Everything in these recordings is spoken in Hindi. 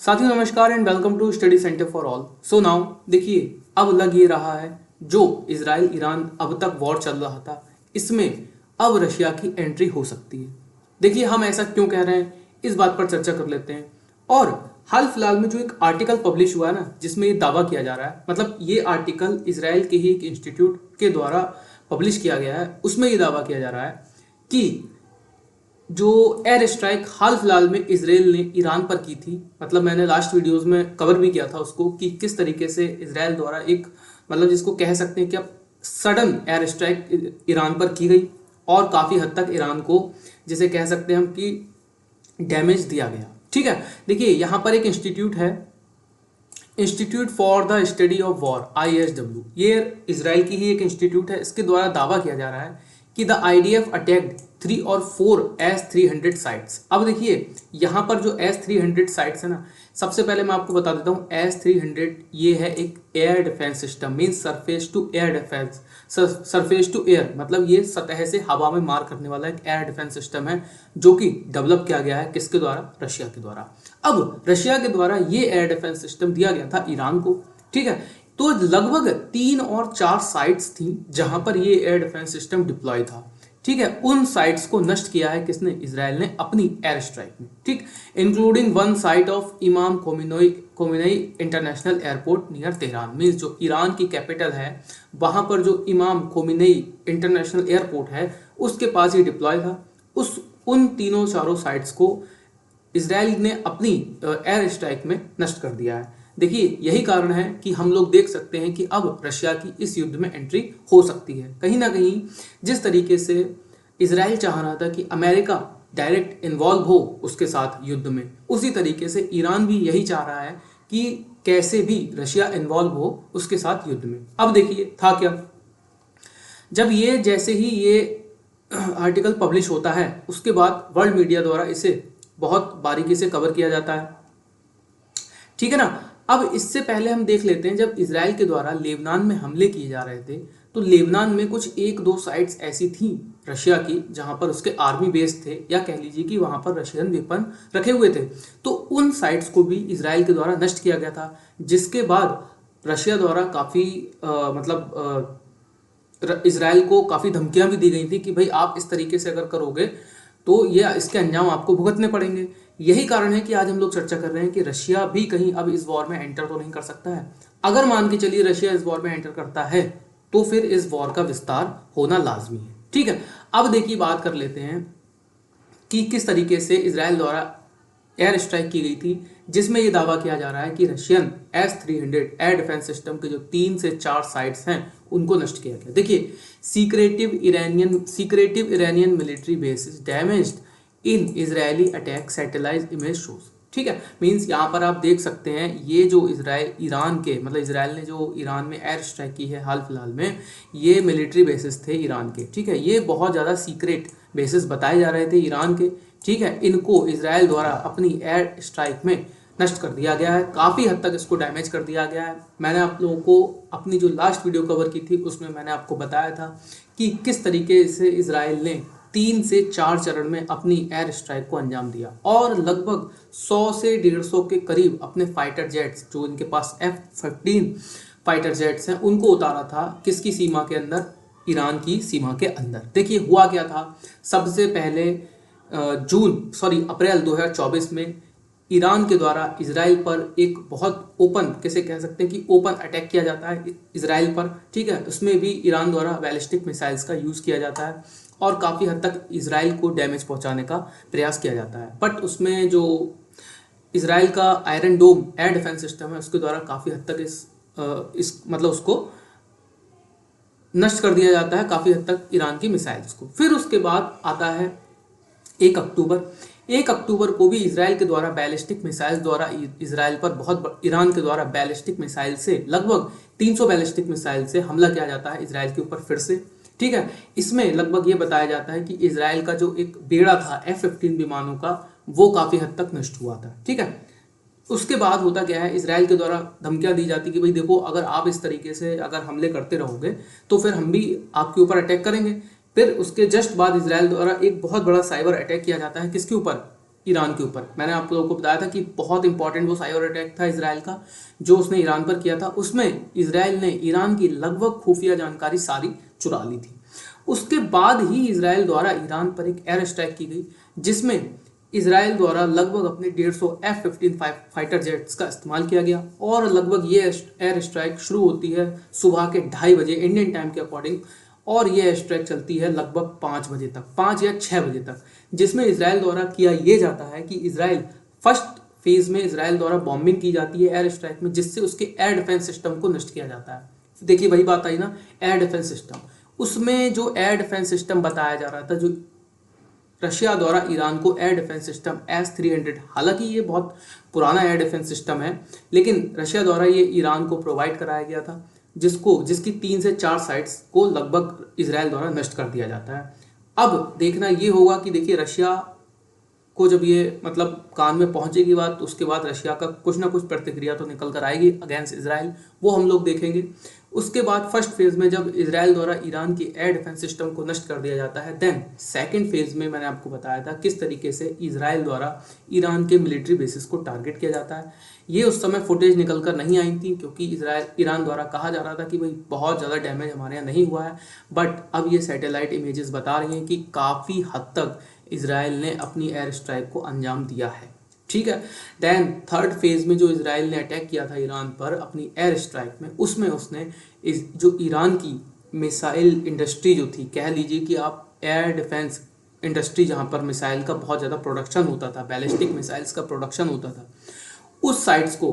साथियों नमस्कार and welcome to study centre for all. So now देखिए, अब लग ये रहा है जो इसराइल ईरान अब तक वॉर चल रहा था, इसमें अब रशिया की एंट्री हो सकती है। देखिए हम ऐसा क्यों कह रहे हैं, इस बात पर चर्चा कर लेते हैं। और हाल फिलहाल में जो एक आर्टिकल पब्लिश हुआ है ना, जिसमें ये दावा किया जा रहा है, मतलब ये आर्टिकल इसराइल के ही एक इंस्टीट्यूट के द्वारा पब्लिश किया गया है, उसमें ये दावा किया जा रहा है कि जो एयर स्ट्राइक हाल फिलहाल में इसराइल ने ईरान पर की थी, मतलब मैंने लास्ट वीडियोस में कवर भी किया था उसको कि किस तरीके से इसराइल द्वारा एक, मतलब जिसको कह सकते हैं कि अब सडन एयर स्ट्राइक ईरान पर की गई और काफ़ी हद तक ईरान को जिसे कह सकते हैं हम कि डैमेज दिया गया। ठीक है, देखिए यहाँ पर एक इंस्टीट्यूट है, institute for the study of war ISW, ये इसराइल की ही एक इंस्टीट्यूट है। इसके द्वारा दावा किया जा रहा है कि द IDF अटैक्ड 3 और 4 S-300 साइट्स। अब देखिए यहाँ पर जो S-300 साइट्स है ना, सबसे पहले मैं आपको बता देता हूँ S-300 ये है एक air defence system, means surface to air defence. Surface to air मतलब ये सतह से हवा में मार करने वाला एक एयर डिफेंस सिस्टम है, जो कि डेवलप किया गया है किसके द्वारा? रशिया के द्वारा। अब रशिया के द्वारा ये एयर डिफेंस सिस्टम दिया गया था ईरान को। ठीक है, तो लगभग 3 और 4 साइट्स थी जहां पर ये एयर डिफेंस सिस्टम डिप्लॉय था। ठीक है, उन साइट्स को नष्ट किया है किसने? इसराइल ने अपनी एयर स्ट्राइक में। ठीक, including one site of Imam Khomeini international airport near Tehran, means जो ईरान की कैपिटल है वहां पर जो इमाम खोमेनी इंटरनेशनल एयरपोर्ट है उसके पास ही डिप्लॉय था। उन तीनों चारों साइट्स को इसराइल ने अपनी एयर स्ट्राइक में नष्ट कर दिया है। देखिए यही कारण है कि हम लोग देख सकते हैं कि अब रशिया की इस युद्ध में एंट्री हो सकती है। कहीं ना कहीं जिस तरीके से इसराइल चाह रहा था कि अमेरिका डायरेक्ट इन्वॉल्व हो उसके साथ युद्ध में, उसी तरीके से ईरान भी यही चाह रहा है कि कैसे भी रशिया इन्वॉल्व हो उसके साथ युद्ध में। अब देखिए था क्या, जब ये जैसे ही ये आर्टिकल पब्लिश होता है उसके बाद वर्ल्ड मीडिया द्वारा इसे बहुत बारीकी से कवर किया जाता है। ठीक है ना। अब इससे पहले हम देख लेते हैं, जब इसराइल के द्वारा लेबनान में हमले किए जा रहे थे तो लेबनान में कुछ 1-2 साइट्स ऐसी थी रशिया की जहां पर उसके आर्मी बेस थे, या कह लीजिए कि वहां पर रशियन वेपन रखे हुए थे। तो उन साइट्स को भी इसराइल के द्वारा नष्ट किया गया था, जिसके बाद रशिया द्वारा काफ़ी इसराइल को काफ़ी धमकियां भी दी गई थी कि भाई आप इस तरीके से अगर करोगे तो ये इसके अंजाम आपको भुगतने पड़ेंगे। यही कारण है कि आज हम लोग चर्चा कर रहे हैं कि रशिया भी कहीं अब इस वॉर में एंटर तो नहीं कर सकता है। अगर मान के चलिए रशिया इस वॉर में एंटर करता है तो फिर इस वॉर का विस्तार होना लाजमी है। ठीक है, अब देखिए बात कर लेते हैं कि किस तरीके से इसराइल द्वारा एयर स्ट्राइक की गई थी, जिसमें यह दावा किया जा रहा है कि Russian S-300 air defence system के जो 3 से 4 साइट्स हैं उनको नष्ट किया गया। देखिए secretive Iranian military bases damaged in Israeli attack satellite image shows. ठीक है, मींस यहाँ पर आप देख सकते हैं ये जो ईरान के, मतलब इसराइल ने जो ईरान में एयर स्ट्राइक की है हाल फिलहाल में, ये मिलिट्री बेसिस थे ईरान के। ठीक है, ये बहुत ज़्यादा सीक्रेट बेसिस बताए जा रहे थे ईरान के। ठीक है, इनको इसराइल द्वारा अपनी एयर स्ट्राइक में नष्ट कर दिया गया है, काफ़ी हद तक इसको डैमेज कर दिया गया है। मैंने आप लोगों को अपनी जो लास्ट वीडियो कवर की थी उसमें मैंने आपको बताया था कि किस तरीके से इसराइल ने 3 से 4 चरण में अपनी एयर स्ट्राइक को अंजाम दिया और लगभग 100 से 150 के करीब अपने फाइटर जेट्स, जो इनके पास F-15 फाइटर जेट्स हैं, उनको उतारा था किसकी सीमा के अंदर? ईरान की सीमा के अंदर। देखिए हुआ क्या था, सबसे पहले अप्रैल 2024 में ईरान के द्वारा इसराइल पर एक बहुत ओपन, कैसे कह सकते हैं कि ओपन अटैक किया जाता है इसराइल पर। ठीक है, उसमें भी ईरान द्वारा बैलिस्टिक मिसाइल्स का यूज़ किया जाता है और काफ़ी हद तक इसराइल को डैमेज पहुंचाने का प्रयास किया जाता है। बट उसमें जो इसराइल का आयरन डोम एयर डिफेंस सिस्टम है उसके द्वारा काफ़ी हद तक इस मतलब उसको नष्ट कर दिया जाता है, काफ़ी हद तक ईरान की मिसाइल्स को। फिर उसके बाद आता है 1 अक्टूबर को भी इसराइल के द्वारा बैलिस्टिक मिसाइल्स द्वारा इसराइल पर ईरान के द्वारा बैलिस्टिक मिसाइल से लगभग 300 बैलिस्टिक मिसाइल से हमला किया जाता है इसराइल के ऊपर फिर से। ठीक है, इसमें लगभग ये बताया जाता है कि इसराइल का जो एक बेड़ा था F-15 विमानों का, वो काफ़ी हद तक नष्ट हुआ था। ठीक है, उसके बाद होता क्या है, इसराइल के द्वारा धमकियां दी जाती कि भाई देखो अगर आप इस तरीके से अगर हमले करते रहोगे तो फिर हम भी आपके ऊपर अटैक करेंगे। फिर उसके जस्ट बाद इसराइल द्वारा एक बहुत बड़ा साइबर अटैक किया जाता है किसके ऊपर? ईरान के ऊपर। मैंने आप लोगों को बताया था कि बहुत इंपॉर्टेंट वो साइबर अटैक था इसराइल का जो उसने ईरान पर किया था। उसमें इसराइल ने ईरान की लगभग खुफिया जानकारी सारी चुरा ली थी। उसके बाद ही इसराइल द्वारा ईरान पर एक एयर स्ट्राइक की गई जिसमें इसराइल द्वारा लगभग अपने 150 F-15 फाइटर जेट्स का इस्तेमाल किया गया और लगभग ये एयर स्ट्राइक शुरू होती है सुबह के 2:30 बजे इंडियन टाइम के अकॉर्डिंग और ये एयर स्ट्राइक चलती है लगभग 5 बजे तक, 5 या 6 बजे तक, जिसमें इसराइल द्वारा किया ये जाता है कि इसराइल फर्स्ट फेज में इसराइल द्वारा बॉम्बिंग की जाती है एयर स्ट्राइक में, जिससे उसके एयर डिफेंस सिस्टम को नष्ट किया जाता है। देखिए वही बात आई ना, एयर डिफेंस सिस्टम। उसमें जो एयर डिफेंस सिस्टम बताया जा रहा था, जो रशिया द्वारा ईरान को एयर डिफेंस सिस्टम S-300, हालांकि ये बहुत पुराना एयर डिफेंस सिस्टम है, लेकिन रशिया द्वारा ये ईरान को प्रोवाइड कराया गया था, जिसकी 3 से 4 साइट्स को लगभग इसराइल द्वारा नष्ट कर दिया जाता है। अब देखना ये होगा कि देखिए रशिया को जब ये मतलब कान में पहुंचेगी बात, तो उसके बाद रशिया का कुछ ना कुछ प्रतिक्रिया तो निकल कर आएगी अगेंस्ट इसराइल, वो हम लोग देखेंगे। उसके बाद फर्स्ट फेज में जब इसराइल द्वारा ईरान की एयर डिफेंस सिस्टम को नष्ट कर दिया जाता है, देन सेकंड फेज में मैंने आपको बताया था किस तरीके से इसराइल द्वारा ईरान के मिलिट्री बेसिस को टारगेट किया जाता है। ये उस समय फुटेज निकल कर नहीं आई थी क्योंकि ईरान द्वारा कहा जा रहा था कि भाई बहुत ज़्यादा डैमेज हमारे यहाँ नहीं हुआ है, बट अब ये सैटेलाइट इमेजेस बता रही हैं कि काफ़ी हद तक इसराइल ने अपनी एयर स्ट्राइक को अंजाम दिया है। ठीक है, देन थर्ड फेज में जो इसराइल ने अटैक किया था ईरान पर अपनी एयर स्ट्राइक में, उसमें उसने जो ईरान की मिसाइल इंडस्ट्री जो थी, कह लीजिए कि आप एयर डिफेंस इंडस्ट्री जहाँ पर मिसाइल का बहुत ज़्यादा प्रोडक्शन होता था, बैलिस्टिक मिसाइल्स का प्रोडक्शन होता था, उस साइट्स को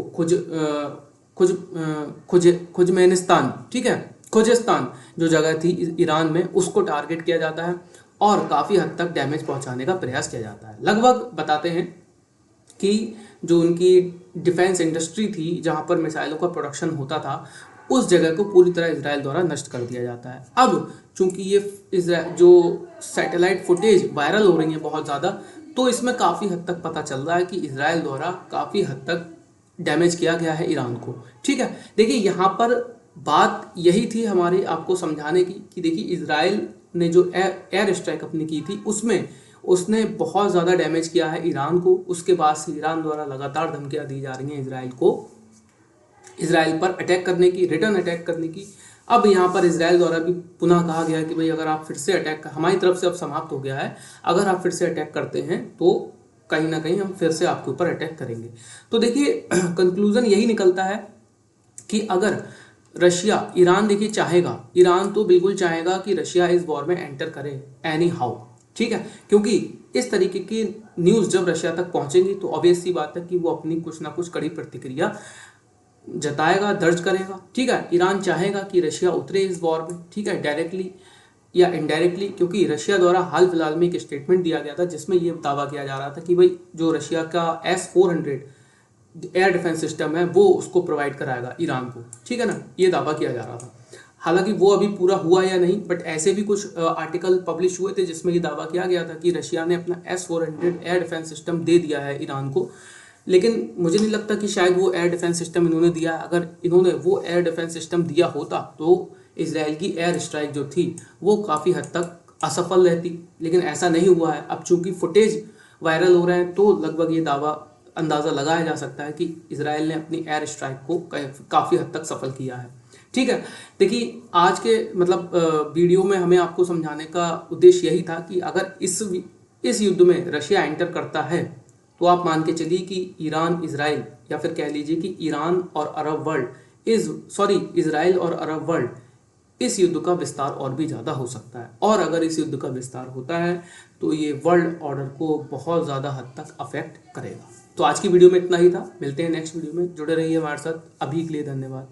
खुजमेनिस्तान, ठीक है, खुजिस्तान जो जगह थी ईरान में, उसको टारगेट किया जाता है और काफ़ी हद तक डैमेज पहुंचाने का प्रयास किया जाता है। लगभग बताते हैं कि जो उनकी डिफेंस इंडस्ट्री थी जहां पर मिसाइलों का प्रोडक्शन होता था, उस जगह को पूरी तरह इसराइल द्वारा नष्ट कर दिया जाता है। अब चूंकि ये जो सैटेलाइट फुटेज वायरल हो रही है बहुत ज़्यादा, तो इसमें काफ़ी हद तक पता चल रहा है कि इसराइल द्वारा काफ़ी हद तक डैमेज किया गया है ईरान को। ठीक है, देखिए यहाँ पर बात यही थी हमारी आपको समझाने की कि देखिए इसराइल ने जो एयर स्ट्राइक अपनी की थी उसमें उसने बहुत ज़्यादा डैमेज किया है ईरान को। उसके बाद से ईरान द्वारा लगातार धमकियाँ दी जा रही हैं इसराइल को, इसराइल पर अटैक करने की, रिटर्न अटैक करने की। अब यहाँ पर इसराइल द्वारा भी पुनः कहा गया है कि भाई अगर आप फिर से अटैक, हमारी तरफ से अब समाप्त हो गया है, अगर आप फिर से अटैक करते हैं तो कहीं ना कहीं हम फिर से आपके ऊपर अटैक करेंगे। तो देखिए कंक्लूजन यही निकलता है कि अगर रशिया, ईरान देखिए चाहेगा, ईरान तो बिल्कुल चाहेगा कि रशिया इस वॉर में एंटर करे एनी हाउ, ठीक है, क्योंकि इस तरीके की न्यूज़ जब रशिया तक पहुंचेगी तो ऑब्वियस सी बात है कि वो अपनी कुछ ना कुछ कड़ी प्रतिक्रिया जताएगा, दर्ज करेगा। ठीक है, ईरान चाहेगा कि रशिया उतरे इस वॉर में, ठीक है, डायरेक्टली या इनडायरेक्टली, क्योंकि रशिया द्वारा हाल फिलहाल में एक स्टेटमेंट दिया गया था जिसमें ये दावा किया जा रहा था कि भाई जो रशिया का S-400 एयर डिफेंस सिस्टम है वो उसको प्रोवाइड कराएगा ईरान को, ठीक है ना, ये दावा किया जा रहा था। हालांकि वो अभी पूरा हुआ या नहीं, बट ऐसे भी कुछ आर्टिकल पब्लिश हुए थे जिसमें ये दावा किया गया था कि रशिया ने अपना S-400 एयर डिफेंस सिस्टम दे दिया है ईरान को। लेकिन मुझे नहीं लगता कि शायद वो एयर डिफेंस सिस्टम इन्होंने दिया है। अगर इन्होंने वो एयर डिफेंस सिस्टम दिया होता तो इसराइल की एयर स्ट्राइक जो थी वो काफ़ी हद तक असफल रहती, लेकिन ऐसा नहीं हुआ है। अब चूंकि फुटेज वायरल हो रहे हैं तो लगभग ये दावा, अंदाज़ा लगाया जा सकता है कि इसराइल ने अपनी एयर स्ट्राइक को काफ़ी हद तक सफल किया है। ठीक है, देखिए आज के मतलब वीडियो में हमें आपको समझाने का उद्देश्य यही था कि अगर इस युद्ध में रशिया एंटर करता है तो आप मान के चलिए कि ईरान, इजराइल, या फिर कह लीजिए कि ईरान और अरब वर्ल्ड इजराइल और अरब वर्ल्ड, इस युद्ध का विस्तार और भी ज़्यादा हो सकता है। और अगर इस युद्ध का विस्तार होता है तो ये वर्ल्ड ऑर्डर को बहुत ज़्यादा हद तक अफेक्ट करेगा। तो आज की वीडियो में इतना ही था, मिलते हैं नेक्स्ट वीडियो में, जुड़े रहिए हमारे साथ। अभी के लिए धन्यवाद।